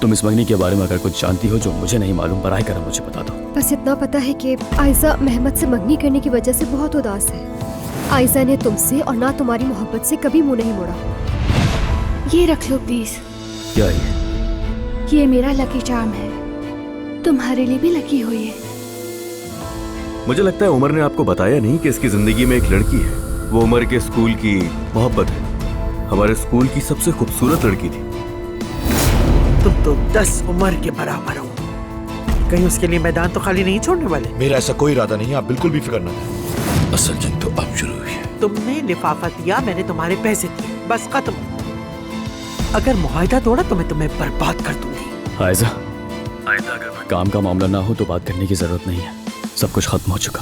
तुम इस मंगनी के बारे में अगर कुछ जानती हो जो मुझे नहीं मालूम, बराए करम मुझे बता दो। बस इतना पता है कि आयज़ा मेहमेद से मंगनी करने की वजह से बहुत उदास है। आयज़ा ने तुमसे और ना तुम्हारी मोहब्बत से कभी मुंह नहीं मोड़ा। ये रख लो प्लीज। क्या ये मेरा लकी चार्म है, तुम्हारे लिए भी लकी हो ये। मुझे लगता है उमर ने आपको बताया नहीं कि इसकी जिंदगी में एक लड़की है। वो उमर के स्कूल की मोहब्बत है, हमारे स्कूल की सबसे खूबसूरत लड़की थी। तुम तो 10 उम्र के बराबर हो, कहीं उसके लिए मैदान तो खाली नहीं छोड़ने वाले। मेरा ऐसा कोई इरादा नहीं है, आप बिल्कुल भी फिक्र न करें। असल जंग तो अब शुरू हुई है। तुमने लिफाफा दिया, मैंने तुम्हारे पैसे दिए, बस खत्म। अगर मुआहदा तोड़ा तो मैं तुम्हें बर्बाद कर दूंगी। आयज़ा, अगर काम का मामला ना हो तो बात करने की जरूरत नहीं है, सब कुछ खत्म हो चुका।